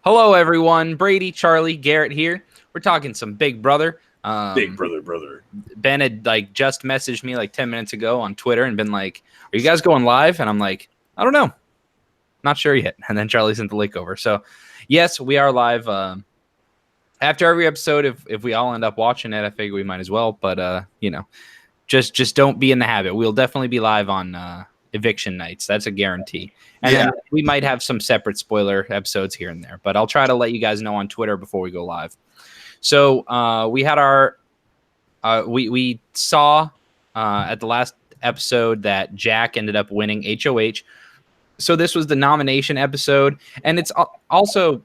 Hello, everyone. Brady, Charlie, Garrett here. We're talking some Big Brother. Big brother. Ben had just messaged me 10 minutes ago on Twitter and been like, "Are you guys going live?" And I'm like, "I don't know, not sure yet." And then Charlie sent the link over. So, yes, we are live. After every episode, if we all end up watching it, I figure we might as well. But just don't be in the habit. We'll definitely be live on eviction nights. That's a guarantee. And then we might have some separate spoiler episodes here and there. But I'll try to let you guys know on Twitter before we go live. So we had our we saw at the last episode that Jack ended up winning HOH. So this was the nomination episode, and it's also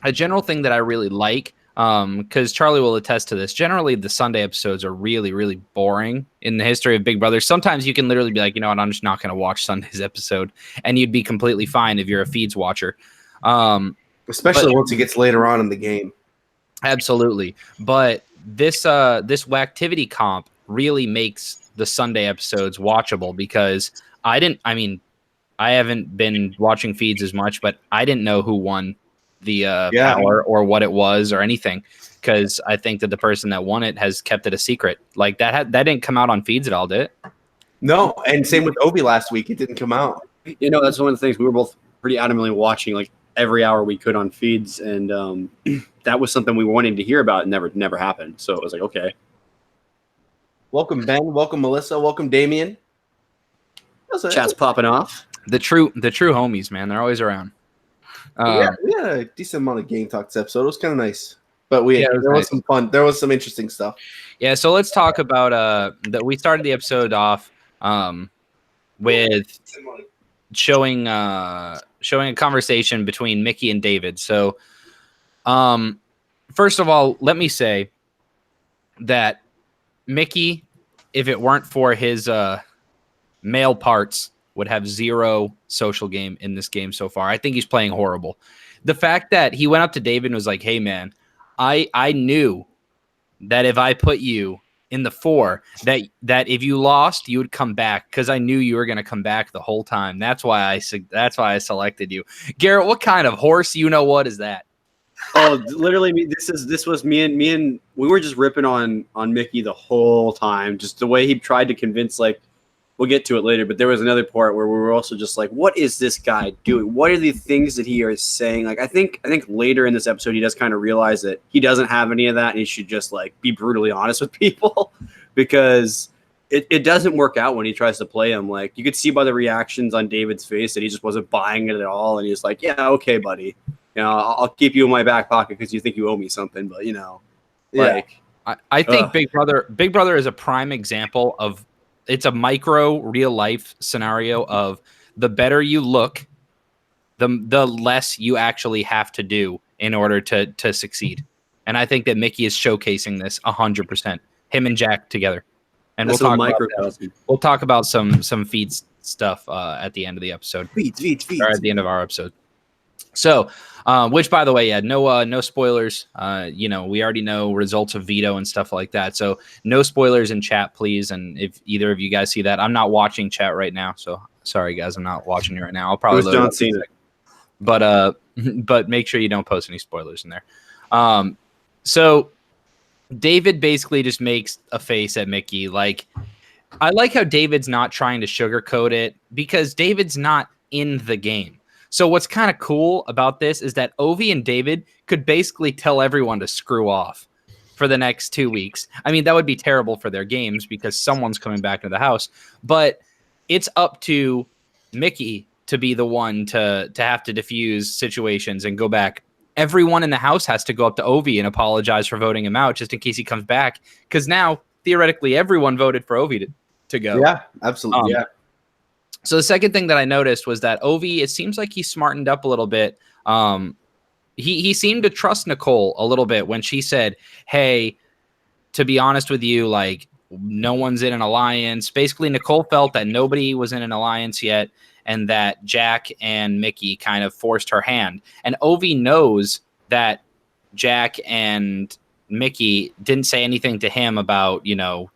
a general thing that I really like, because Charlie will attest to this. Generally, the Sunday episodes are really, really boring in the history of Big Brother. Sometimes you can literally be like, you know what, I'm just not going to watch Sunday's episode, and you'd be completely fine if you're a feeds watcher. Especially once it gets later on in the game. Absolutely. But this Whacktivity comp really makes the Sunday episodes watchable, because I haven't been watching feeds as much, but I didn't know who won the power or what it was or anything, because I think that the person that won it has kept it a secret. Like that didn't come out on feeds at all, did it? No, and same with Obi last week. It didn't come out. You know, that's one of the things we were both pretty adamantly watching every hour we could on feeds, and that was something we were wanting to hear about, and never happened. So it was like, okay. Welcome, Ben. Welcome, Melissa. Welcome, Damien. Chat's popping off. The true homies, man. They're always around. We had a decent amount of game talk this episode. It was kind of nice, but there was some fun. There was some interesting stuff. Yeah, so let's talk about that. We started the episode off with showing a conversation between Mickey and David. So, first of all, let me say that Mickey, if it weren't for his male parts, would have zero social game in this game so far. I think he's playing horrible. The fact that he went up to David and was like, "Hey, man, I knew that if I put you in the 4, that if you lost, you would come back, because I knew you were going to come back the whole time. That's why I selected you." Garrett, what kind of horse what is that? Oh, literally, this was me and we were just ripping on Mickey the whole time. Just the way he tried to convince, we'll get to it later, but there was another part where we were also just like, what is this guy doing? What are the things that he is saying? I think later in this episode, he does kind of realize that he doesn't have any of that, and he should just be brutally honest with people, because it doesn't work out when he tries to play him. You could see by the reactions on David's face that he just wasn't buying it at all. And he's like, yeah, okay, buddy. I'll keep you in my back pocket because you think you owe me something, but I think Big Brother is a prime example of, it's a micro real life scenario of, the better you look, the less you actually have to do in order to succeed. And I think that Mickey is showcasing this 100%. Him and Jack together. And we'll talk about some feeds stuff at the end of the episode. Feeds. Or at the end of our episode. So, which, by the way, no spoilers. We already know results of veto and stuff like that. So no spoilers in chat, please. And if either of you guys see that, I'm not watching chat right now. So sorry, guys, I'm not watching it right now. I'll probably not seen it. But make sure you don't post any spoilers in there. So David basically just makes a face at Mickey. I like how David's not trying to sugarcoat it, because David's not in the game. So what's kind of cool about this is that Ovi and David could basically tell everyone to screw off for the next 2 weeks. I mean, that would be terrible for their games, because someone's coming back to the house. But it's up to Mickey to be the one to have to diffuse situations and go back. Everyone in the house has to go up to Ovi and apologize for voting him out, just in case he comes back. Because now, theoretically, everyone voted for Ovi to go. Yeah, absolutely. So the second thing that I noticed was that Ovi, it seems like he smartened up a little bit. He seemed to trust Nicole a little bit when she said, "Hey, to be honest with you, no one's in an alliance." Basically, Nicole felt that nobody was in an alliance yet, and that Jack and Mickey kind of forced her hand. And Ovi knows that Jack and Mickey didn't say anything to him about,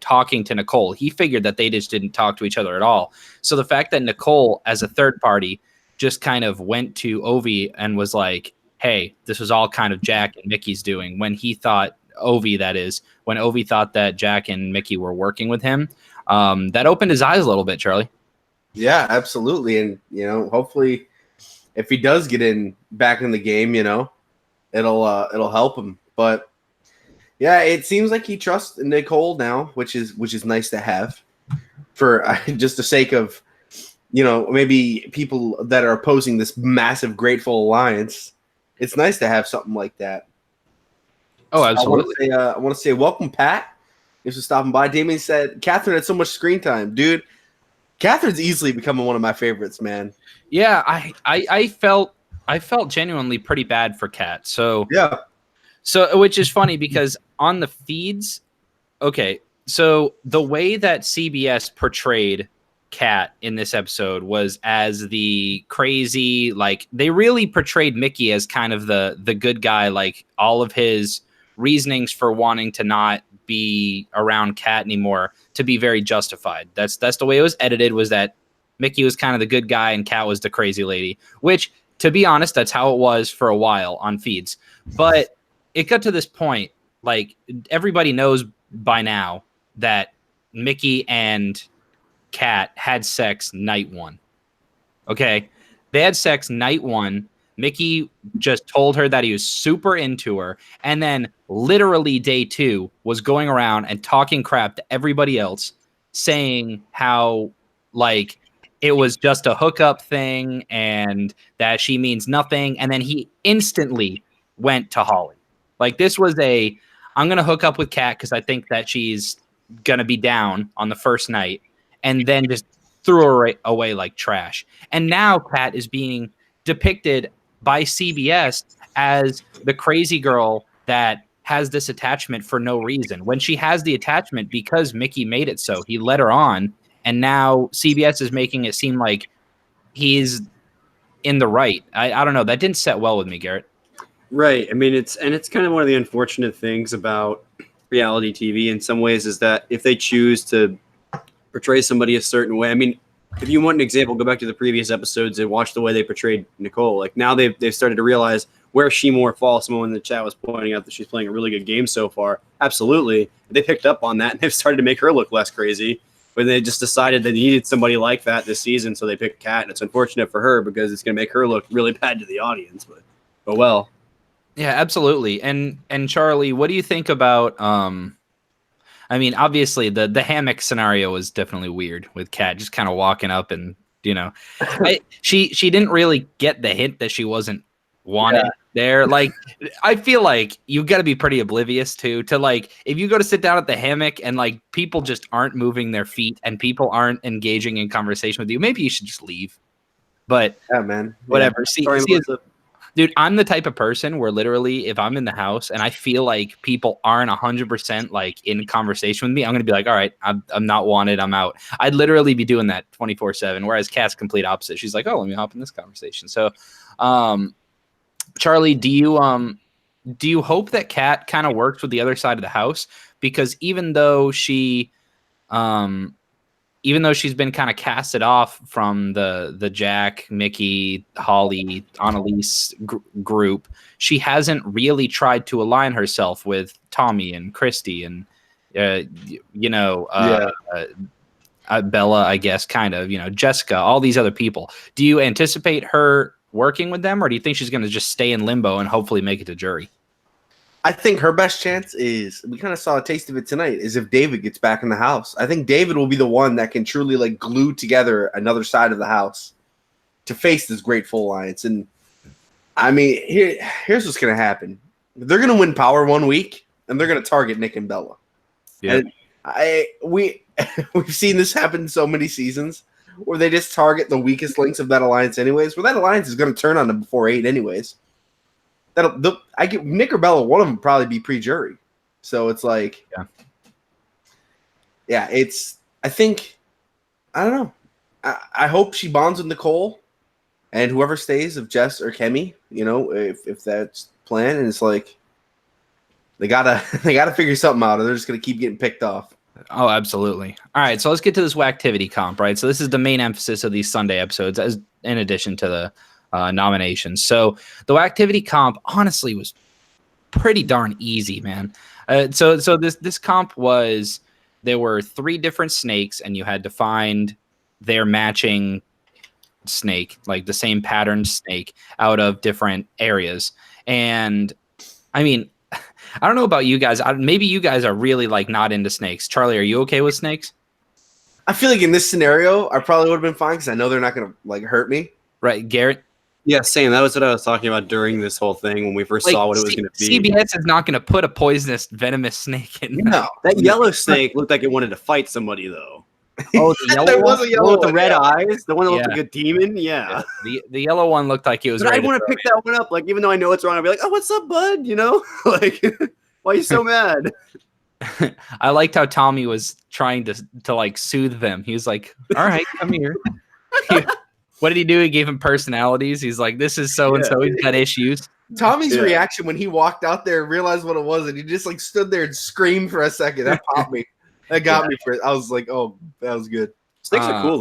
talking to Nicole. He figured that they just didn't talk to each other at all. So the fact that Nicole, as a third party, just kind of went to Ovi and was like, hey, this was all kind of Jack and Mickey's doing when he thought Ovi, that is, when Ovi thought that Jack and Mickey were working with him. That opened his eyes a little bit, Charlie. Yeah, absolutely. And, hopefully if he does get back in the game, it'll help him. But yeah, it seems like he trusts Nicole now, which is nice to have for just the sake of, maybe people that are opposing this massive Grateful Alliance. It's nice to have something like that. Oh, absolutely. I want to say welcome, Pat. Thanks for stopping by. Damien said Catherine had so much screen time, dude. Catherine's easily becoming one of my favorites, man. Yeah, I felt genuinely pretty bad for Kat. So yeah. So which is funny because on the feeds, okay, so the way that CBS portrayed Kat in this episode was as the crazy, like they really portrayed Mickey as kind of the good guy, like all of his reasonings for wanting to not be around Kat anymore to be very justified. That's the way it was edited, was that Mickey was kind of the good guy and Kat was the crazy lady, which, to be honest, that's how it was for a while on feeds. But it got to this point, like everybody knows by now that Mickey and Kat had sex night one. Okay? They had sex night one. Mickey just told her that he was super into her, and then literally day two was going around and talking crap to everybody else, saying how like it was just a hookup thing and that she means nothing. And then he instantly went to Holly. Like this was I'm going to hook up with Kat because I think that she's going to be down on the first night, and then just threw her away like trash. And now Kat is being depicted by CBS as the crazy girl that has this attachment for no reason, when she has the attachment because Mickey made it so. He led her on, and now CBS is making it seem like he's in the right. I don't know. That didn't set well with me, Garrett. Right. I mean, it's kind of one of the unfortunate things about reality TV in some ways is that if they choose to portray somebody a certain way, I mean, if you want an example, go back to the previous episodes and watch the way they portrayed Nicole. Like now they've started to realize where she more falls. Someone in the chat was pointing out that she's playing a really good game so far. Absolutely. They picked up on that and they've started to make her look less crazy. But they just decided they needed somebody like that this season, so they picked Kat. And it's unfortunate for her because it's going to make her look really bad to the audience. But well. Yeah, absolutely. And Charlie, what do you think about I mean, obviously the hammock scenario was definitely weird with Kat just kind of walking up and, she didn't really get the hint that she wasn't wanted there. Like, I feel like you got to be pretty oblivious to like, if you go to sit down at the hammock and like people just aren't moving their feet and people aren't engaging in conversation with you, maybe you should just leave. But yeah, man, whatever. Yeah. Dude, I'm the type of person where literally if I'm in the house and I feel like people aren't 100% like in conversation with me, I'm going to be like, all right, I'm not wanted. I'm out. I'd literally be doing that 24/7. Whereas Kat's complete opposite. She's like, oh, let me hop in this conversation. So, Charlie, do you hope that Kat kind of works with the other side of the house? Because even though she's been kind of casted off from the Jack, Mickey, Holly, Annalise group, she hasn't really tried to align herself with Tommy and Christy and, Bella, I guess, kind of, Jessica, all these other people. Do you anticipate her working with them, or do you think she's going to just stay in limbo and hopefully make it to jury? I think her best chance is, we kind of saw a taste of it tonight, is if David gets back in the house. I think David will be the one that can truly like glue together another side of the house to face this Grateful Alliance. And I mean, here's what's going to happen. They're going to win Power one week and they're going to target Nick and Bella. Yeah. And we've seen this happen so many seasons where they just target the weakest links of that alliance anyways, where that alliance is going to turn on them before 8 anyways. I get Nick or Bella, one of them probably be pre-jury. So it's like, I don't know. I hope she bonds with Nicole and whoever stays of Jess or Kemi, if that's the plan. And it's like, they gotta figure something out or they're just going to keep getting picked off. Oh, absolutely. All right. So let's get to this Whacktivity comp, right? So this is the main emphasis of these Sunday episodes, as in addition to the nominations. So the activity comp honestly was pretty darn easy, man. So this comp was, there were 3 different snakes, and you had to find their matching snake, like the same pattern snake, out of different areas. And I mean, I don't know about you guys. Maybe you guys are really like not into snakes. Charlie, are you okay with snakes? I feel like in this scenario, I probably would have been fine because I know they're not going to like hurt me. Right, Garrett? Yeah, same. That was what I was talking about during this whole thing when we first saw what it was going to be. CBS is not going to put a poisonous, venomous snake in. No, that yellow snake looked like it wanted to fight somebody, though. Oh, the yellow there one? was a yellow with the red eyes, the one that looked Yeah. like a demon. Yeah. The yellow one looked like it was. But I ready want to pick that one up. Like, even though I know it's wrong, I'd be like, "Oh, what's up, bud?" You know, like, why are you so mad? I liked how Tommy was trying to like soothe them. He was like, "All right, come here." What did he do? He gave him personalities. He's like, "This is so and so. He's got issues." Tommy's reaction when he walked out there and realized what it was, and he just like stood there and screamed for a second. That popped me. That got me for it. I was like, "Oh, that was good." Snakes are cool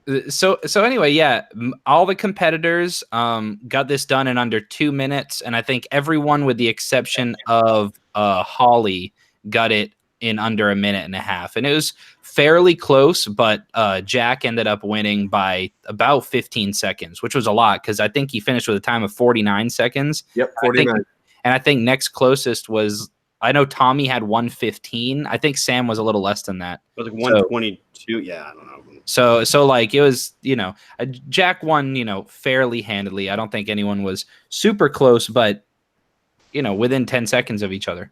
though. So anyway, yeah, all the competitors got this done in under 2 minutes, and I think everyone with the exception of Holly got it in under a minute and a half, and it was fairly close. But Jack ended up winning by about 15 seconds, which was a lot because I think he finished with a time of 49 seconds. Yep, 49. I think next closest was, I know Tommy had 115. I think Sam was a little less than that. It was like 122. Yeah, I don't know. So like it was, Jack won, fairly handedly. I don't think anyone was super close, but within 10 seconds of each other.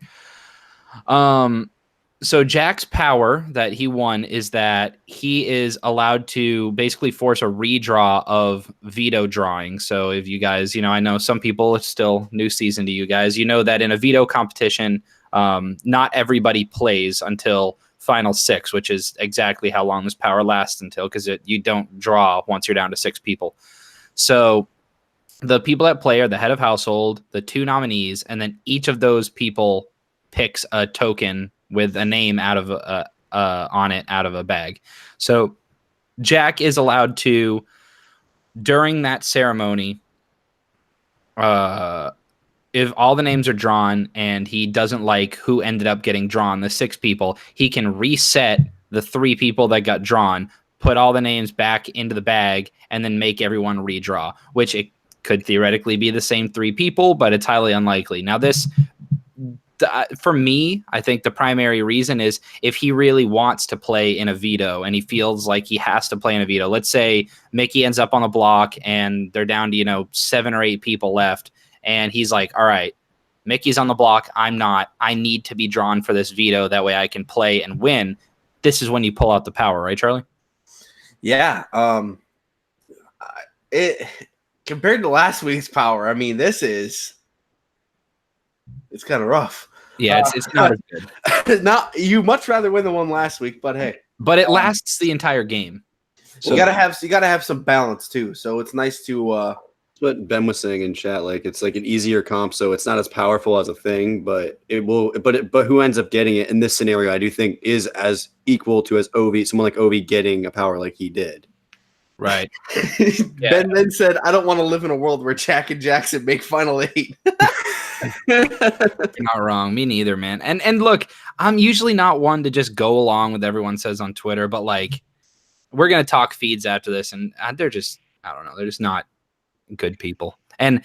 So Jack's power that he won is that he is allowed to basically force a redraw of veto drawing. So if you guys, I know some people, it's still new season to you guys, that in a veto competition, not everybody plays until final 6, which is exactly how long this power lasts until, because you don't draw once you're down to 6 people. So the people that play are the head of household, the 2 nominees, and then each of those people picks a token with a name out of on it out of a bag. So Jack is allowed to, during that ceremony, if all the names are drawn and he doesn't like who ended up getting drawn, the 6 people, he can reset the 3 people that got drawn, put all the names back into the bag, and then make everyone redraw, which it could theoretically be the same 3 people, but it's highly unlikely. Now this, for me, I think the primary reason is if he really wants to play in a veto and he feels like he has to play in a veto. Let's say Mickey ends up on the block and they're down to, 7 or 8 people left. And he's like, all right, Mickey's on the block. I'm not. I need to be drawn for this veto. That way I can play and win. This is when you pull out the power, right, Charlie? Yeah. It compared to last week's power, I mean, it's kind of rough. Yeah, it's not as good. Not you much rather win the one last week, but hey. But it lasts the entire game. So you gotta have some balance too. So it's nice to what Ben was saying in chat, like it's like an easier comp, so it's not as powerful as a thing, but it will. But who ends up getting it in this scenario, I do think is as equal to as Ovi, someone like Ovi getting a power like he did. Right. Ben then said, "I don't want to live in a world where Jack and Jackson make final 8." You're not wrong. Me neither, man. And look, I'm usually not one to just go along with everyone says on Twitter, but like, we're gonna talk feeds after this, and they're just, I don't know, they're just not good people. And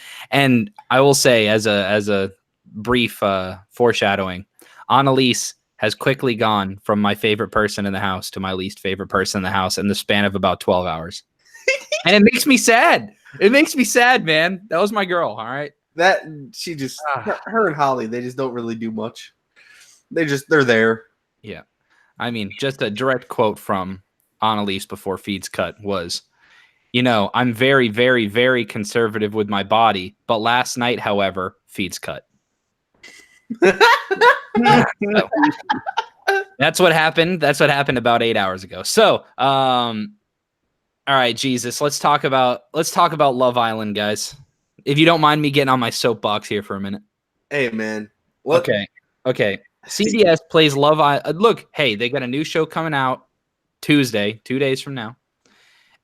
I will say, as a brief foreshadowing, Annalise has quickly gone from my favorite person in the house to my least favorite person in the house in the span of about 12 hours. And it makes me sad. It makes me sad, man. That was my girl, all right? That she just her and Holly, they just don't really do much. They're there. Yeah. I mean, just a direct quote from Annalise before feeds cut was, I'm very, very, very conservative with my body, but last night, however, feeds cut. That's what happened. That's what happened about 8 hours ago. So, all right, Jesus, let's talk about Love Island, guys. If you don't mind me getting on my soapbox here for a minute. Hey, man. Okay. CBS plays Love Island. Look, hey, they got a new show coming out Tuesday, 2 days from now,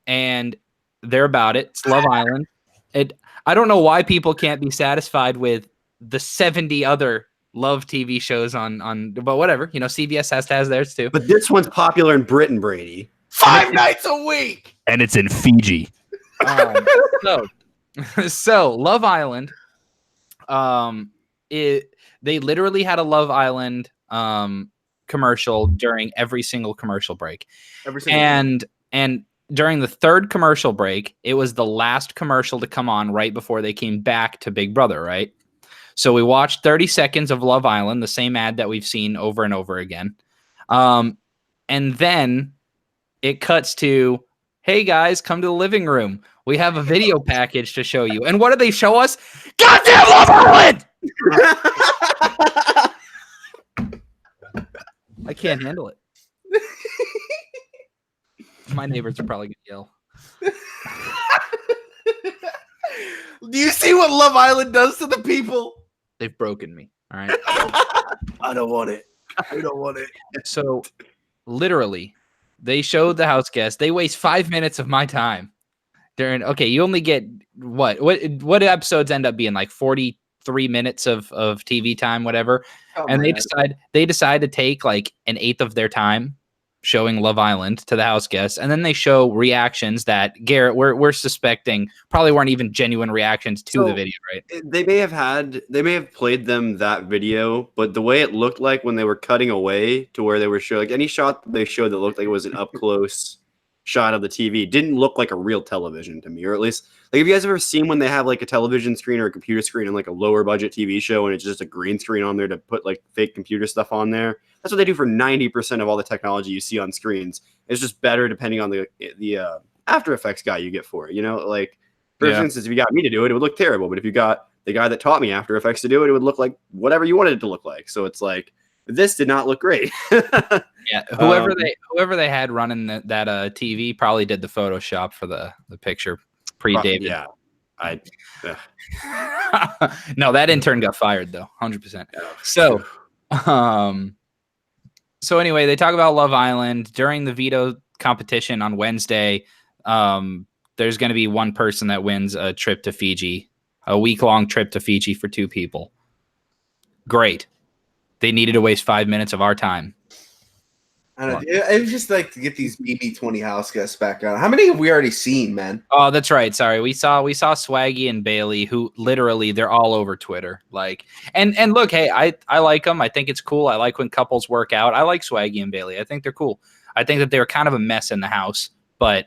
and they're about it. It's Love Island. I don't know why people can't be satisfied with the 70 other love TV shows on, but whatever. CBS has theirs too. But this one's popular in Britain, Brady. 5 nights a week. And it's in Fiji. So Love Island, they literally had a Love Island commercial during every single commercial break. And during the third commercial break, it was the last commercial to come on right before they came back to Big Brother, right? So we watched 30 seconds of Love Island, the same ad that we've seen over and over again. And then it cuts to, hey guys, come to the living room. We have a video package to show you. And what do they show us? Goddamn Love Island! I can't handle it. My neighbors are probably going to yell. Do you see what Love Island does to the people? They've broken me. All right. I don't want it. I don't want it. So literally, they showed the house guests. They waste 5 minutes of my time. Okay, you only get what episodes end up being like 43 minutes of TV time, whatever. Oh, and man. they decide to take like an eighth of their time showing Love Island to the house guests, and then they show reactions that Garrett we're suspecting probably weren't even genuine reactions to the video, right? They may have played them that video, but the way it looked like when they were cutting away to where they were showing, like any shot that they showed that looked like it was an up close shot of the TV didn't look like a real television to me, or at least like, have you guys ever seen when they have like a television screen or a computer screen on like a lower budget TV show and it's just a green screen on there to put like fake computer stuff on there? That's what they do for 90% of all the technology you see on screens. It's just better depending on the After Effects guy you get for it. Like for instance, if you got me to do it, it would look terrible. But if you got the guy that taught me After Effects to do it, it would look like whatever you wanted it to look like. So it's like, this did not look great. Yeah, whoever they had running that TV probably did the Photoshop for the picture pre-David. Yeah, no, that intern got fired though, 100%. So anyway, they talk about Love Island during the veto competition on Wednesday. There's going to be one person that wins a trip to Fiji, a week-long trip to Fiji for 2 people. Great. They needed to waste 5 minutes of our time. I don't know. It was just like to get these BB20 house guests back on. How many have we already seen, man? Oh, that's right. Sorry, we saw Swaggy and Bailey, who literally they're all over Twitter. Like, and look, hey, I like them. I think it's cool. I like when couples work out. I like Swaggy and Bailey. I think they're cool. I think that they were kind of a mess in the house. But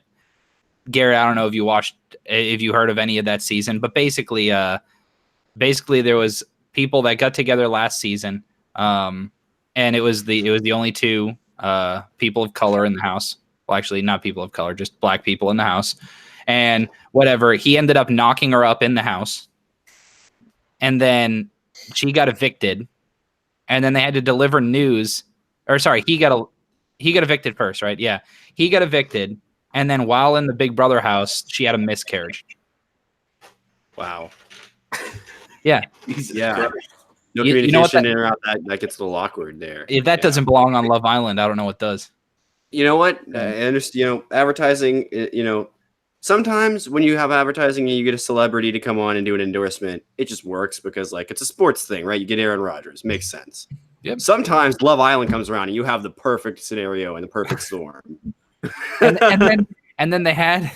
Garrett, I don't know if you heard of any of that season, but basically there was people that got together last season. And it was the only 2 people of color in the house. Well, actually, not people of color, just black people in the house. And whatever, he ended up knocking her up in the house. And then she got evicted. And then they had to deliver news. Or sorry, he got evicted first, right? Yeah, he got evicted. And then while in the Big Brother house, she had a miscarriage. Wow. Yeah. Yeah. No communication in or out. That gets a little awkward there. If that doesn't belong on Love Island, I don't know what does. You know what? I understand. Advertising. Sometimes when you have advertising and you get a celebrity to come on and do an endorsement, it just works because like it's a sports thing, right? You get Aaron Rodgers, makes sense. Yep. Sometimes Love Island comes around and you have the perfect scenario and the perfect storm. and then they had.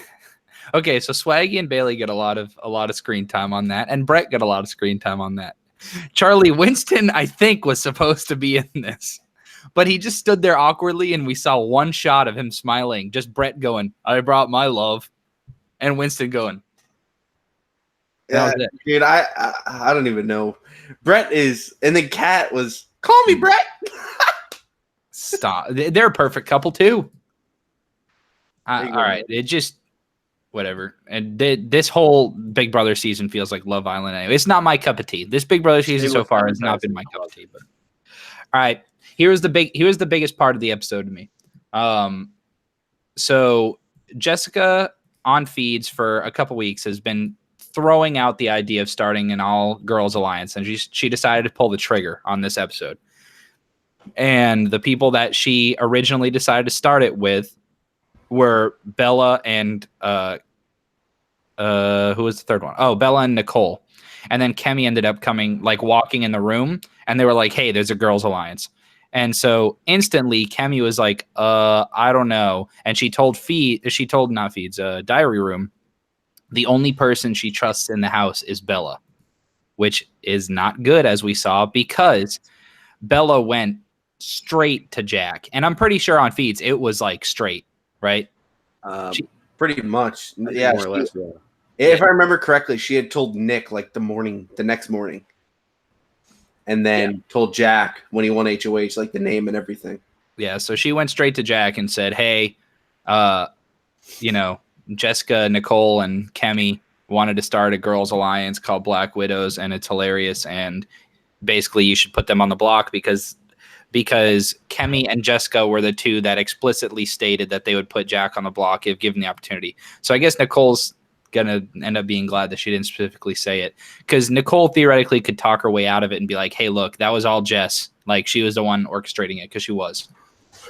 Okay, so Swaggy and Bailey get a lot of screen time on that, and Brett got a lot of screen time on that. Charlie Winston, I think, was supposed to be in this, but he just stood there awkwardly, and we saw one shot of him smiling. Just Brett going, "I brought my love," and Winston going, "Yeah, dude, I don't even know." Brett is, and then Kat was, "Call me Brett." Stop. They're a perfect couple too. All right, it just. Whatever. And this whole Big Brother season feels like Love Island anyway. It's not my cup of tea. This Big Brother season so far has not been my cup of tea. But all right, here's the biggest part of the episode to me. So Jessica on feeds for a couple weeks has been throwing out the idea of starting an all girls alliance, and she decided to pull the trigger on this episode. And the people that she originally decided to start it with were Bella and who was the third one? Oh, Bella and Nicole. And then Kemi ended up walking in the room, and they were like, hey, there's a girls' alliance. And so instantly Kemi was like, I don't know. And she told Diary Room, the only person she trusts in the house is Bella, which is not good, as we saw, because Bella went straight to Jack. And I'm pretty sure on feeds it was like straight, right? Pretty much. Yeah, more or less. Yeah. If I remember correctly, she had told Nick like the next morning. And then told Jack when he won HOH, like the name and everything. Yeah, so she went straight to Jack and said, hey, Jessica, Nicole, and Kemi wanted to start a girls' alliance called Black Widows, and it's hilarious. And basically you should put them on the block because Kemi and Jessica were the two that explicitly stated that they would put Jack on the block if given the opportunity. So I guess Nicole's going to end up being glad that she didn't specifically say it, because Nicole theoretically could talk her way out of it and be like, hey, look, that was all Jess. Like, she was the one orchestrating it, because she was.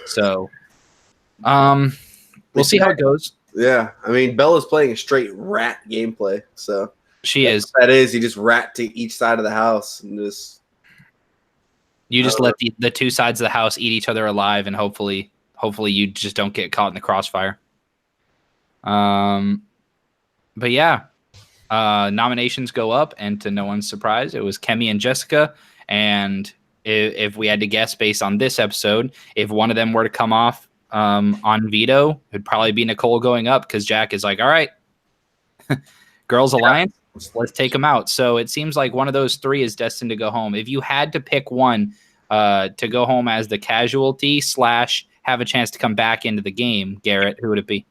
So we'll see how it goes. Yeah. I mean, Bella's playing a straight rat gameplay. So she is. That is, you just rat to each side of the house and just. You just let the two sides of the house eat each other alive, and hopefully you just don't get caught in the crossfire. But yeah, nominations go up, and to no one's surprise, it was Kemi and Jessica. And if we had to guess based on this episode, if one of them were to come off on veto, it'd probably be Nicole going up, because Jack is like, all right, Girls Alliance, let's take them out. So it seems like one of those three is destined to go home. If you had to pick one to go home as the casualty / have a chance to come back into the game, Garrett, who would it be?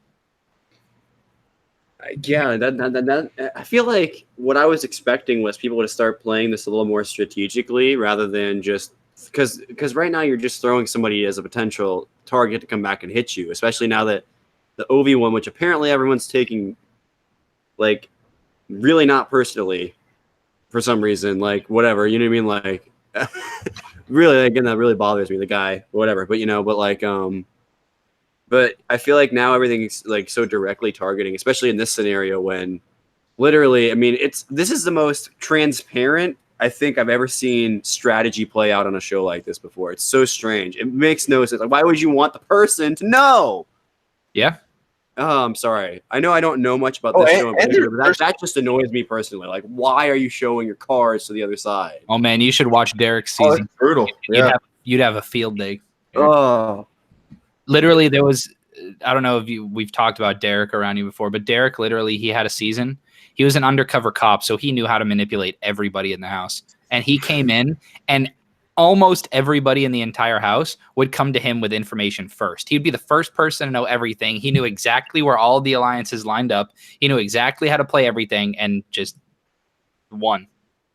Yeah, that I feel like what I was expecting was people to start playing this a little more strategically rather than just because right now you're just throwing somebody as a potential target to come back and hit you, especially now that the OV one, which apparently everyone's taking like really not personally for some reason, like whatever, you know what I mean? Like really, again, that really bothers me, the guy, whatever, but but I feel like now everything's like so directly targeting, especially in this scenario when literally, I mean, this is the most transparent I think I've ever seen strategy play out on a show like this before. It's so strange. It makes no sense. Like, why would you want the person to know? Yeah. Oh, I'm sorry. I know I don't know much about this show, but that just annoys me personally. Like, why are you showing your cards to the other side? Oh man, you should watch Derek's season. That's brutal. You'd have a field day. Oh. Literally, there was, I don't know if we've talked about Derek around you before, but Derek literally, he had a season. He was an undercover cop, so he knew how to manipulate everybody in the house. And he came in, and almost everybody in the entire house would come to him with information first. He'd be the first person to know everything. He knew exactly where all the alliances lined up. He knew exactly how to play everything, and just won.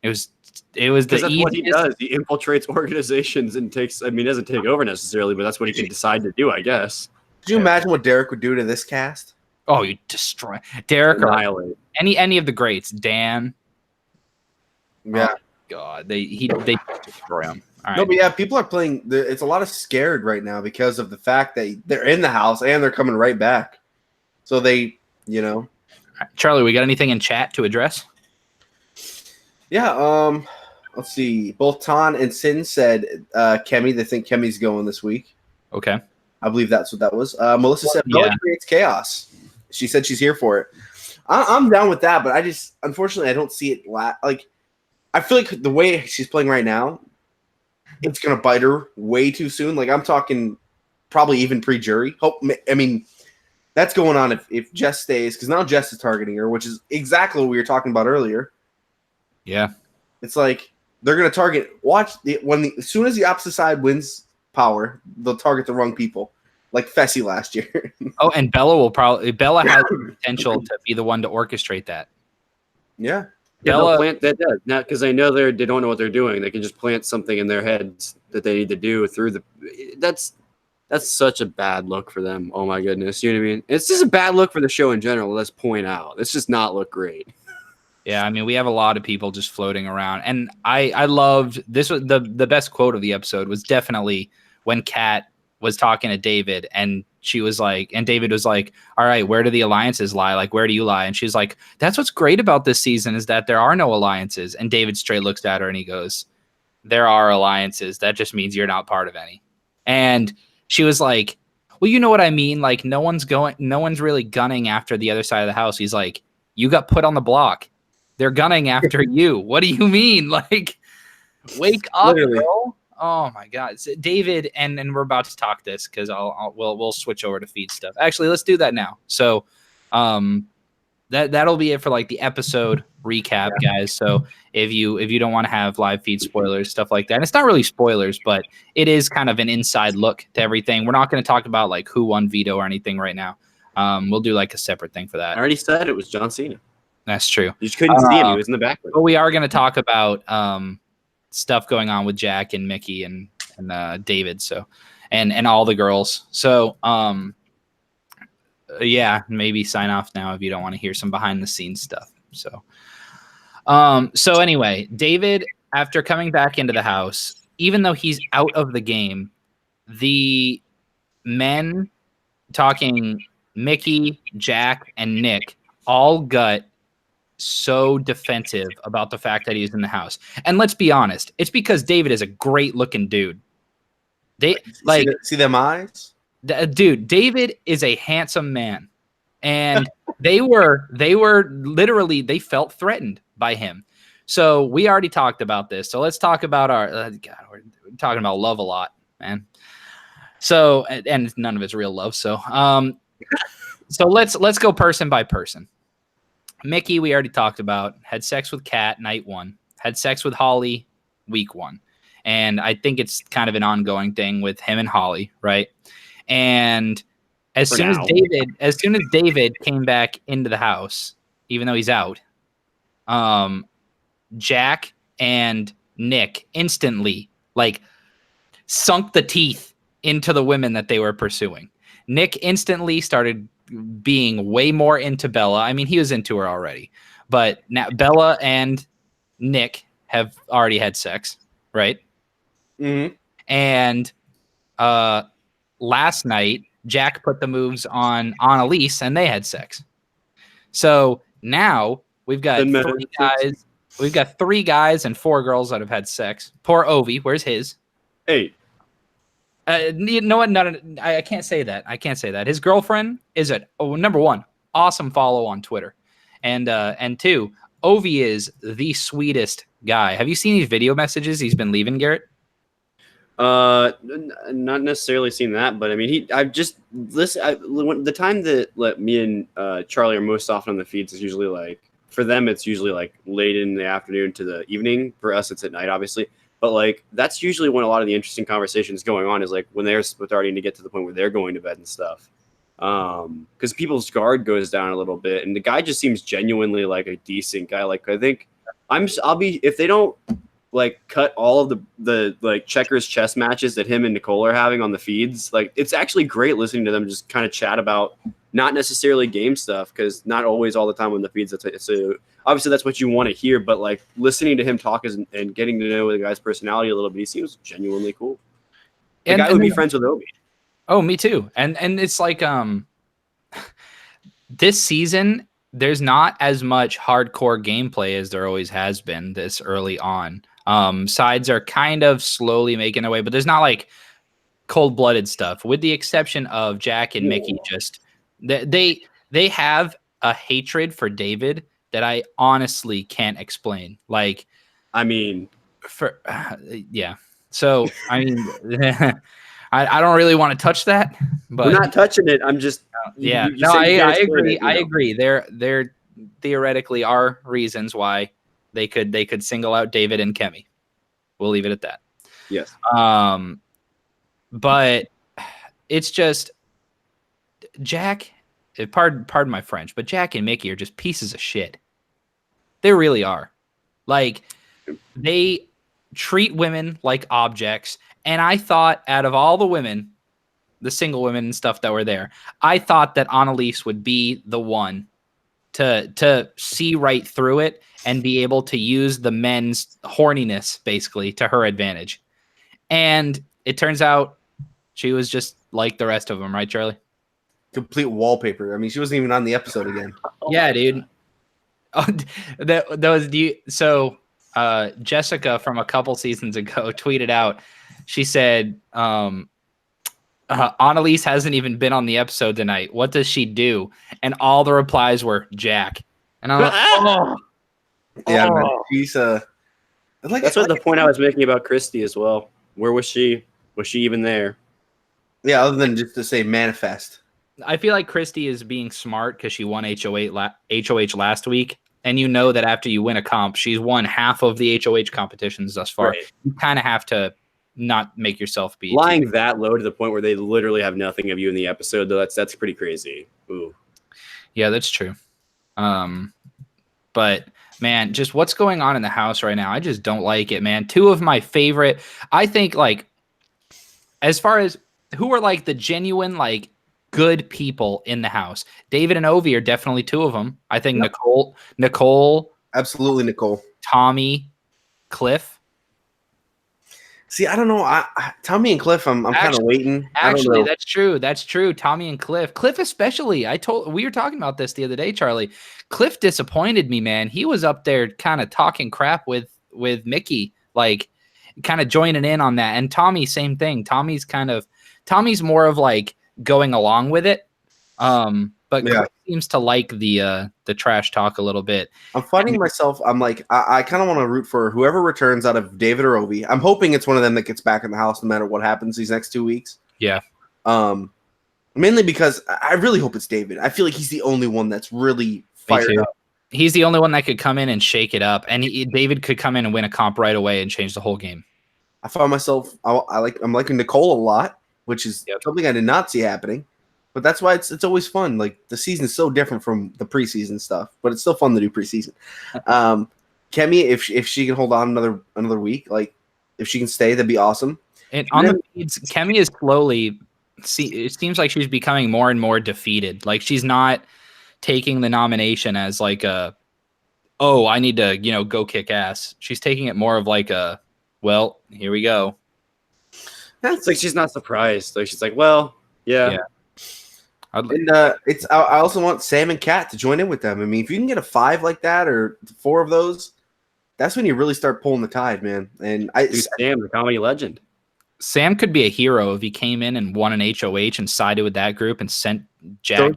It was the easiest. That's what he does. He infiltrates organizations and doesn't take over necessarily, but that's what he can decide to do, I guess. Could you imagine what Derek would do to this cast? Oh, you destroy Derek or any of the greats. Dan. Yeah. Oh, God, they destroy him. All right. No, but yeah, people are playing. It's a lot of scared right now because of the fact that they're in the house and they're coming right back. So they, Charlie, we got anything in chat to address? Yeah. Let's see. Both Tan and Sin said Kemi. They think Kemi's going this week. Okay. I believe that's what that was. Melissa said Bella creates chaos. She said she's here for it. I'm down with that, but unfortunately, I don't see it. I feel like the way she's playing right now, it's gonna bite her way too soon. Like, I'm talking probably even pre-jury. I mean, that's going on if Jess stays, because now Jess is targeting her, which is exactly what we were talking about earlier. Yeah, it's like they're gonna target. As soon as the opposite side wins power, they'll target the wrong people. Like Fessy last year. Oh, and Bella has the potential to be the one to orchestrate that. Yeah. Bella plant that does now, because I know they don't know what they're doing. They can just plant something in their heads that they need to do through that's such a bad look for them. Oh my goodness. You know what I mean? It's just a bad look for the show in general. Let's point out. It's just not look great. Yeah, I mean, we have a lot of people just floating around. And I loved this. Was the best quote of the episode was definitely when Kat was talking to David and she was like, and David was like, all right, where do the alliances lie? Like, where do you lie? And she's like, that's what's great about this season is that there are no alliances. And David straight looks at her and he goes, there are alliances. That just means you're not part of any. And she was like, well, you know what I mean? Like, no one's really gunning after the other side of the house. He's like, you got put on the block. They're gunning after you. What do you mean? Like, wake up, Literally. bro. Oh my God, David, and we're about to talk this because we'll switch over to feed stuff. Actually, let's do that now. So, that'll be it for like the episode recap, guys. So if you don't want to have live feed spoilers, stuff like that, and it's not really spoilers, but it is kind of an inside look to everything. We're not going to talk about like who won veto or anything right now. We'll do like a separate thing for that. I already said it was John Cena. That's true. You just couldn't see him; he was in the background. But we are going to talk about stuff going on with Jack and Mickey and David. So and all the girls. So yeah, maybe sign off now if you don't want to hear some behind the scenes stuff. So anyway, David, after coming back into the house, even though he's out of the game, the men talking Mickey, Jack, and Nick all got so defensive about the fact that he's in the house. And let's be honest, it's because David is a great looking dude. They like see them eyes? Dude, David is a handsome man, and they were literally, they felt threatened by him. So we already talked about this. So let's talk about our God, we're talking about love a lot, man. So and none of it's real love. So so let's go person by person. Mickey, we already talked about, had sex with Kat night 1, had sex with Holly week 1, and I think it's kind of an ongoing thing with him and Holly, right? And as soon as David came back into the house, even though he's out, Jack and Nick instantly like sunk the teeth into the women that they were pursuing. Nick instantly started being way more into Bella. I mean, he was into her already, but now Bella and Nick have already had sex, right? Mm-hmm. And last night, Jack put the moves on Annalise, and they had sex. So now we've got 3 guys. We've got 3 guys and 4 girls that have had sex. Poor Ovi. Where's his? 8. You know what? No, I can't say that. I can't say that. His girlfriend is number 1, awesome follow on Twitter, and 2, Ovi is the sweetest guy. Have you seen these video messages he's been leaving, Garrett? Not necessarily seen that, but I mean, I've just the time that me and Charlie are most often on the feeds is usually like, for them, it's usually like late in the afternoon to the evening. For us, it's at night, obviously. But like, that's usually when a lot of the interesting conversations going on is like when they're starting to get to the point where they're going to bed and stuff. Because people's guard goes down a little bit, and the guy just seems genuinely like a decent guy. Like, I think I'll be, if they don't like cut all of the like checkers chess matches that him and Nicole are having on the feeds, like it's actually great listening to them just kind of chat about not necessarily game stuff, because not always all the time on the feeds so obviously that's what you want to hear, but like listening to him talk and getting to know the guy's personality a little bit, he seems genuinely cool. The guy would be friends with Obi. Oh, me too. And it's like this season there's not as much hardcore gameplay as there always has been this early on. Sides are kind of slowly making their way, but there's not like cold-blooded stuff, with the exception of Jack and Mickey. Just they have a hatred for David that I honestly can't explain. Like, I mean, yeah. So I mean, I don't really want to touch that, but we're not touching it. I'm just yeah. I agree. I agree. There theoretically are reasons why they could single out David and Kemi. We'll leave it at that. Yes. But it's just Jack. Pardon my French, but Jack and Mickey are just pieces of shit. They really are. Like, they treat women like objects. And I thought, out of all the women, the single women and stuff that were there, I thought that Annalise would be the one to see right through it and be able to use the men's horniness basically to her advantage. And it turns out she was just like the rest of them, right, Charlie? complete wallpaper. I mean, she wasn't even on the episode again. Yeah, dude. Oh, so Jessica from a couple seasons ago tweeted out. She said, Annalise hasn't even been on the episode tonight. What does she do? And all the replies were Jack. And I'm like, oh, Yeah, man, she's like That's what the point I was making about Christy as well. Where was she? Was she even there? Yeah, other than just to say manifest. I feel like Christy is being smart because she won HOH last week. And you know that after you win a comp, she's won half of the HOH competitions thus far. Right. You kind of have to not make yourself be Lying that low to the point where they literally have nothing of you in the episode, though. That's pretty crazy. Ooh. Yeah, that's true. But man, just what's going on in the house right now? I just don't like it, man. Two of my favorite, I think, like, as far as who are like the genuine, like, good people in the house, David and Ovi are definitely two of them. I think Nicole, Absolutely, Nicole, Tommy, Cliff. See, I don't know. Tommy and Cliff, I'm kind of waiting. Actually, that's true. That's true. Tommy and Cliff. Cliff especially. We were talking about this the other day, Charlie. Cliff disappointed me, man. He was up there kind of talking crap with Mickey, like kind of joining in on that. And Tommy, same thing. Tommy's more of like going along with it. But yeah. Cliff seems to like the trash talk a little bit. I'm finding myself. I'm like, I kind of want to root for whoever returns out of David or Ovi. I'm hoping it's one of them that gets back in the house no matter what happens these next 2 weeks. Yeah. Mainly because I really hope it's David. I feel like he's the only one that's really fired up. He's the only one that could come in and shake it up, and David could come in and win a comp right away and change the whole game. I found myself. I'm liking Nicole a lot, which is something I did not see happening. But that's why it's always fun. Like the season is so different from the preseason stuff, but it's still fun to do preseason. Kemi, if she can hold on another week, like if she can stay, that'd be awesome. And on the feeds, Kemi is slowly. It seems like she's becoming more and more defeated. Like she's not taking the nomination as like I need to go kick ass. She's taking it more of like well, here we go. It's like she's not surprised. Like she's like, well, yeah. And I also want Sam and Kat to join in with them. I mean, if you can get a 5 like that or 4 of those, that's when you really start pulling the tide, man. And Sam, the comedy legend. Sam could be a hero if he came in and won an HOH and sided with that group and sent Jack.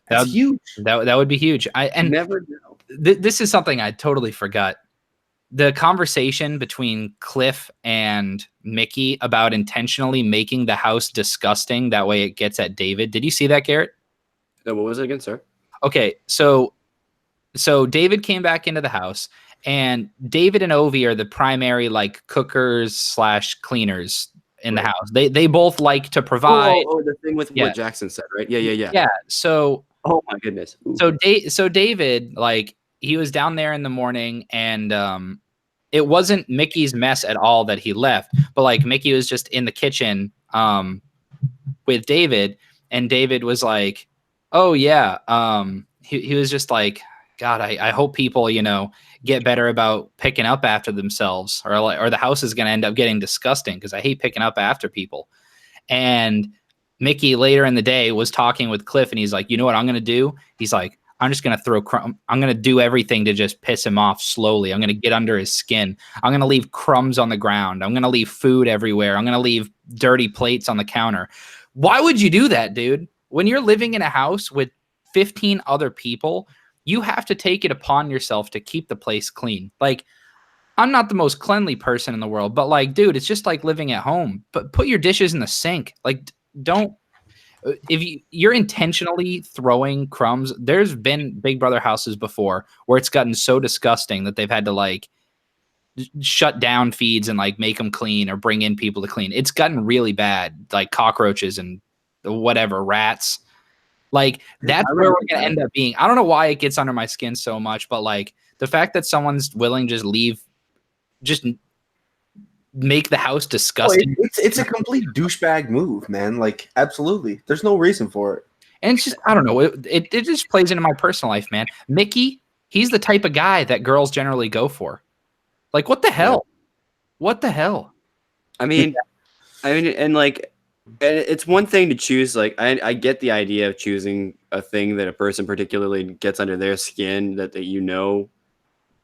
That's huge. That would be huge. Never know. This is something I totally forgot. The conversation between Cliff and Mickey about intentionally making the house disgusting. That way it gets at David. Did you see that, Garrett? No, what was it again, sir? Okay, so David came back into the house, and David and Ovi are the primary like cookers / cleaners in the house. They both like to provide. Oh, the thing with what Jackson said, right? Yeah. Yeah. So. Oh my goodness. Ooh. So David, like, he was down there in the morning, and it wasn't Mickey's mess at all that he left, but like Mickey was just in the kitchen with David, and David was like, oh yeah. He was just like, God, I hope people, get better about picking up after themselves, or the house is going to end up getting disgusting because I hate picking up after people. And Mickey later in the day was talking with Cliff, and he's like, you know what I'm going to do? He's like, I'm just going to I'm going to do everything to just piss him off slowly. I'm going to get under his skin. I'm going to leave crumbs on the ground. I'm going to leave food everywhere. I'm going to leave dirty plates on the counter. Why would you do that, dude? When you're living in a house with 15 other people, you have to take it upon yourself to keep the place clean. Like, I'm not the most cleanly person in the world, but like, dude, it's just like living at home. But put your dishes in the sink. Like, don't. If you're intentionally throwing crumbs, there's been Big Brother houses before where it's gotten so disgusting that they've had to like shut down feeds and like make them clean or bring in people to clean. It's gotten really bad, like cockroaches and whatever, rats. Like that's where we're going to end up being. I don't know why it gets under my skin so much, but like the fact that someone's willing to just make the house disgusting. It's a complete douchebag move, man. Like, absolutely. There's no reason for it. And it's just, I don't know. It just plays into my personal life, man. Mickey, he's the type of guy that girls generally go for. Like, what the hell? What the hell? I mean, and like, And it's one thing to choose. Like, I get the idea of choosing a thing that a person particularly gets under their skin that you know,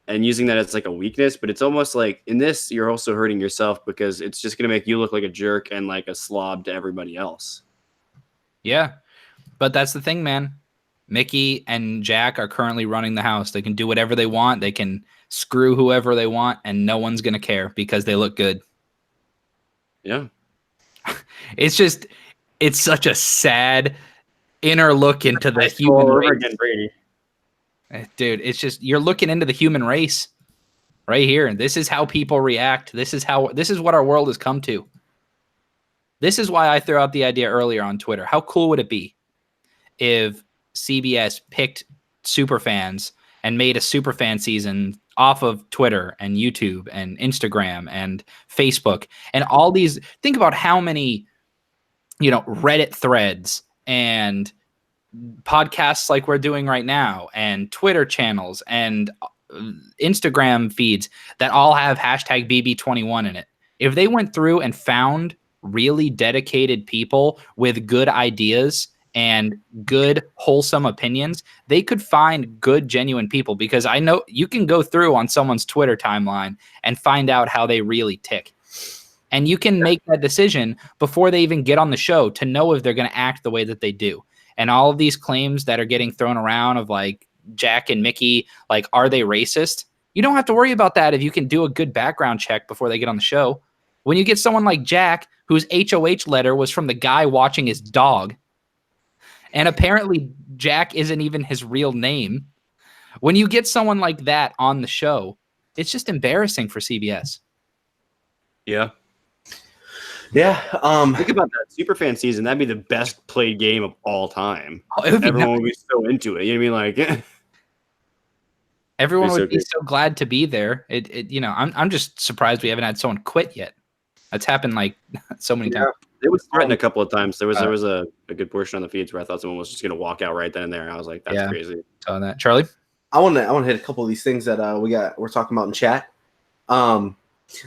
and using that as like a weakness. But it's almost like in this, you're also hurting yourself because it's just going to make you look like a jerk and like a slob to everybody else. Yeah. But that's the thing, man. Mickey and Jack are currently running the house. They can do whatever they want. They can screw whoever they want, and no one's going to care because they look good. Yeah. It's such a sad inner look into the Nice human over race. again, Brady. Dude, it's just, you're looking into the human race right here. And this is how people react. This is what our world has come to. This is why I threw out the idea earlier on Twitter. How cool would it be if CBS picked superfans and made a superfan season off of Twitter and YouTube and Instagram and Facebook and all these? Think about how many, Reddit threads and podcasts like we're doing right now and Twitter channels and Instagram feeds that all have hashtag BB21 in it. If they went through and found really dedicated people with good ideas and good wholesome opinions, they could find good, genuine people, because I know you can go through on someone's Twitter timeline and find out how they really tick. And you can make that decision before they even get on the show to know if they're going to act the way that they do. And all of these claims that are getting thrown around of like Jack and Mickey, like, are they racist? You don't have to worry about that if you can do a good background check before they get on the show. When you get someone like Jack, whose HOH letter was from the guy watching his dog, and apparently Jack isn't even his real name. When you get someone like that on the show, it's just embarrassing for CBS. Yeah. Yeah. Think about that superfan season. That'd be the best played game of all time. Oh, it would be Everyone would be so into it. You know what I mean? Like, everyone It'd be would so be so glad to be there. I'm just surprised we haven't had someone quit yet. That's happened like so many times. it was threatened a couple of times. There was a good portion on the feeds where I thought someone was just going to walk out right then and there. I was like, that's crazy. Saw that. Charlie? I want to hit a couple of these things that we're talking about in chat.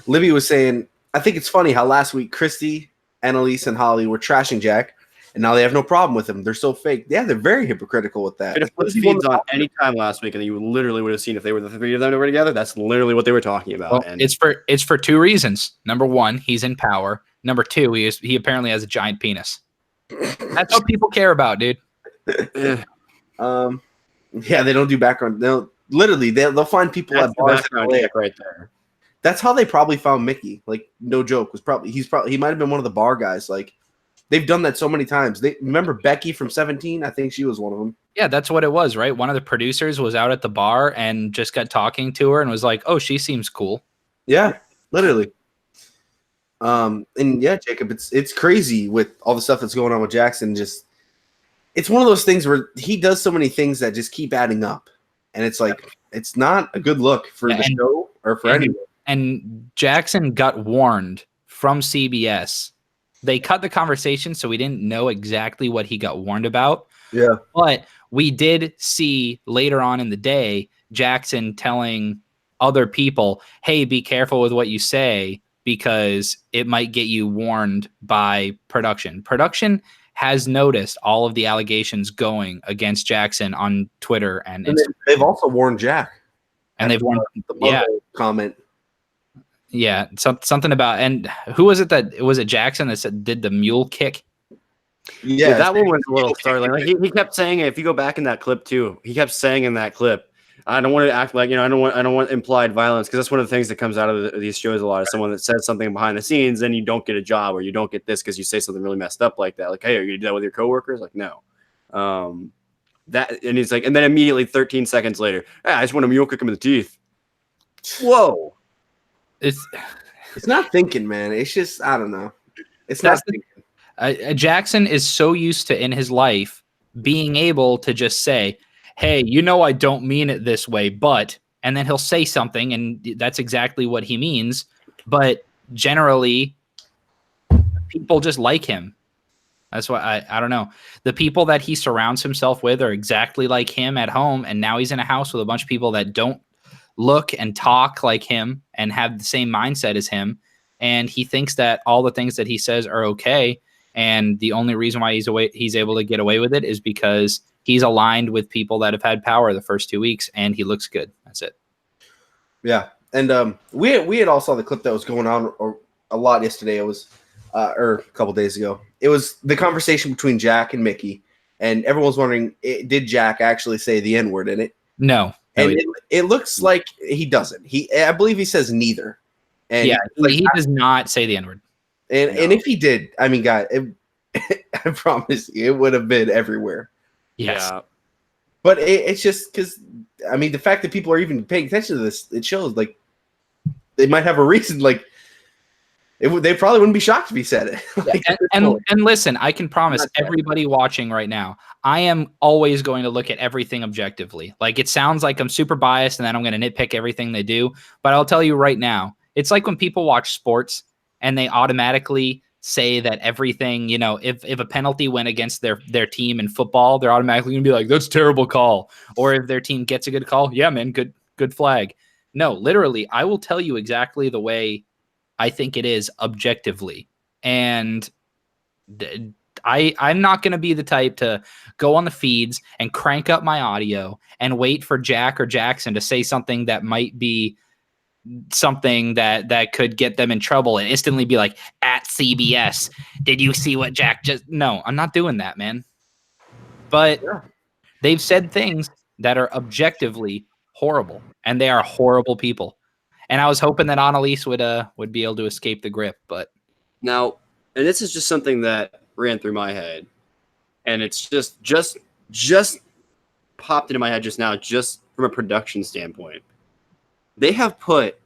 Libby was saying, I think it's funny how last week Christy, Annalise, and Holly were trashing Jack, and now they have no problem with him. They're so fake. Yeah, they're very hypocritical with that. If those feeds on any time last week, and you literally would have seen if they were the three of them were together, that's literally what they were talking about. Well, and it's for two reasons. Number one, he's in power. Number two, he apparently has a giant penis. That's what people care about, dude. Yeah, they don't do background. They'll find people at bars right there. That's how they probably found Mickey. Like, no joke, he might have been one of the bar guys. Like, they've done that so many times. They remember Becky from 17? I think she was one of them. Yeah, that's what it was, right? One of the producers was out at the bar and just got talking to her and was like, "Oh, she seems cool." Yeah, literally. And yeah, Jacob, it's crazy with all the stuff that's going on with Jackson. Just, it's one of those things where he does so many things that just keep adding up, and it's like, it's not a good look for the show or for anyone. And Jackson got warned from CBS. They cut the conversation, so we didn't know exactly what he got warned about. Yeah. But we did see later on in the day Jackson telling other people, hey, be careful with what you say because it might get you warned by production. Production has noticed all of the allegations going against Jackson on Twitter and Instagram. They've also warned Jack. And they've warned the comment. Yeah, something about, and who was it that was it Jackson that said did the mule kick? Yeah, that one was a little startling. Like he kept saying it. If you go back in that clip too, he kept saying in that clip, "I don't want to act like I don't want implied violence," because that's one of the things that comes out of these shows a lot. Is someone that says something behind the scenes, then you don't get a job or you don't get this because you say something really messed up like that. Like, hey, are you gonna do that with your coworkers? Like, no. That and he's like, and then immediately 13 seconds later, hey, I just want to mule kick him in the teeth. Whoa. It's not thinking, man. It's just, I don't know. It's not thinking. Jackson is so used to in his life being able to just say, hey, I don't mean it this way, but, and then he'll say something and that's exactly what he means. But generally people just like him. That's why I don't know. The people that he surrounds himself with are exactly like him at home. And now he's in a house with a bunch of people that don't look and talk like him and have the same mindset as him. And he thinks that all the things that he says are okay. And the only reason why he's able to get away with it is because he's aligned with people that have had power the first 2 weeks, and he looks good. That's it. Yeah, and we had all saw the clip that was going on a lot yesterday. It was or a couple days ago. It was the conversation between Jack and Mickey, and everyone's wondering, did Jack actually say the N-word in it? No. And it looks like he doesn't. I believe he says neither. And yeah, he does not say the N-word. And if he did, I mean, God, I promise you, it would have been everywhere. Yes. Yeah. But it's just because, I mean, the fact that people are even paying attention to this, it shows like they might have a reason. Like they probably wouldn't be shocked if he said it. Like, and listen, I can promise everybody watching right now, I am always going to look at everything objectively. Like, it sounds like I'm super biased and then I'm going to nitpick everything they do. But I'll tell you right now, it's like when people watch sports and they automatically say that everything, if a penalty went against their team in football, they're automatically going to be like, that's a terrible call. Or if their team gets a good call, yeah, man, good flag. No, literally, I will tell you exactly the way I think it is objectively. And I'm not going to be the type to go on the feeds and crank up my audio and wait for Jack or Jackson to say something that might be something that could get them in trouble and instantly be like, at CBS, did you see what Jack just... No, I'm not doing that, man. But they've said things that are objectively horrible, and they are horrible people. And I was hoping that Annalise would be able to escape the grip, but now, and this is just something that ran through my head, and it's just popped into my head just now, just from a production standpoint. They have put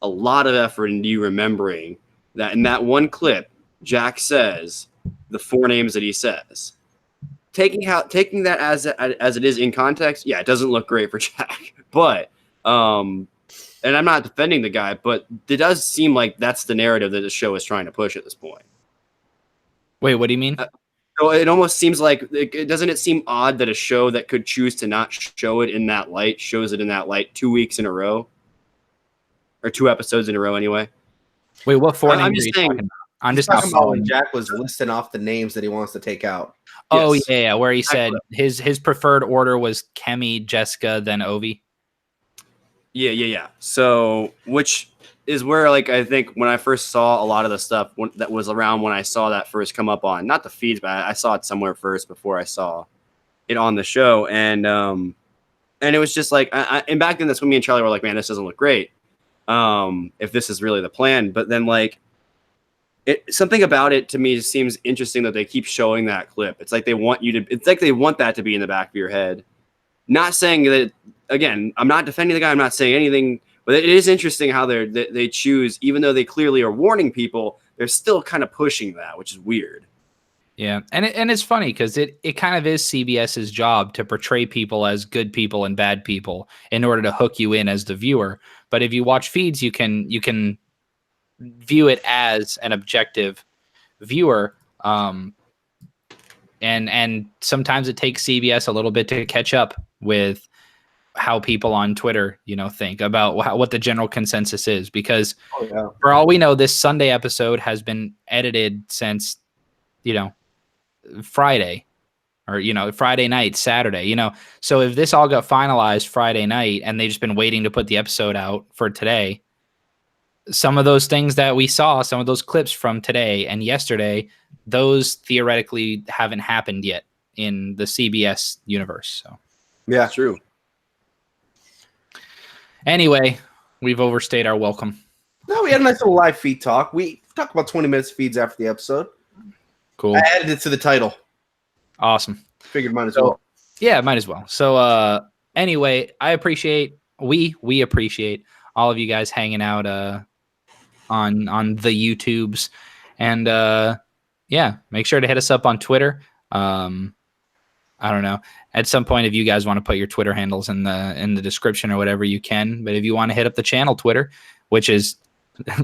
a lot of effort into you remembering that in that one clip, Jack says the 4 names that he says. Taking that as it is in context, yeah, it doesn't look great for Jack. But and I'm not defending the guy, but it does seem like that's the narrative that the show is trying to push at this point. Wait, what do you mean? So it almost seems like, doesn't it seem odd that a show that could choose to not show it in that light shows it in that light 2 weeks in a row? Or 2 episodes in a row, anyway. Wait, what 4 names I'm just saying. Talking about? I'm just talking about when Jack was listing off the names that he wants to take out. Oh, Yes. yeah, where he said his preferred order was Kemi, Jessica, then Ovi. Yeah. So, which is where, like, I think when I first saw a lot of the stuff that was around when I saw that first come up on, not the feeds, but I saw it somewhere first before I saw it on the show. And it was just like, and back then that's when me and Charlie were like, man, this doesn't look great. If this is really the plan. But then, like, something about it to me seems interesting that they keep showing that clip. It's like they want that to be in the back of your head. Not saying that, again, I'm not defending the guy, I'm not saying anything, but it is interesting how they choose, even though they clearly are warning people, they're still kind of pushing that, which is weird. Yeah, and it's funny because it kind of is CBS's job to portray people as good people and bad people in order to hook you in as the viewer. But if you watch feeds, you can view it as an objective viewer. And sometimes it takes CBS a little bit to catch up with how people on Twitter, think about what the general consensus is. Because for all we know, this Sunday episode has been edited since, Friday or, Friday night, Saturday, So if this all got finalized Friday night and they've just been waiting to put the episode out for today, some of those things that we saw, some of those clips from today and yesterday, those theoretically haven't happened yet in the CBS universe. So yeah, that's true. Anyway, we've overstayed our welcome. No, we had a nice little live feed talk. We talked about 20 minutes of feeds after the episode. Cool. I added it to the title. Awesome. Figured might as well. Yeah, might as well. So anyway, we appreciate all of you guys hanging out on the YouTubes. And make sure to hit us up on Twitter. I don't know. At some point, if you guys want to put your Twitter handles in the description or whatever, you can. But if you want to hit up the channel Twitter, which is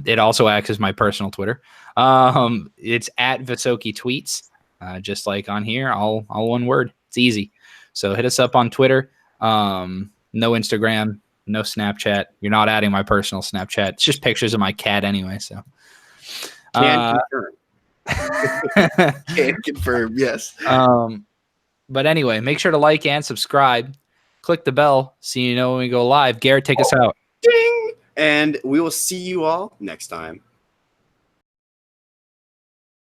it also acts as my personal Twitter. It's at Visokii Tweets, just like on here, all one word. It's easy. So hit us up on Twitter. No Instagram, no Snapchat. You're not adding my personal Snapchat. It's just pictures of my cat anyway. So Can confirm. Can confirm, yes. But anyway, make sure to like and subscribe. Click the bell so you know when we go live. Garrett, take us out. Ding! And we will see you all next time.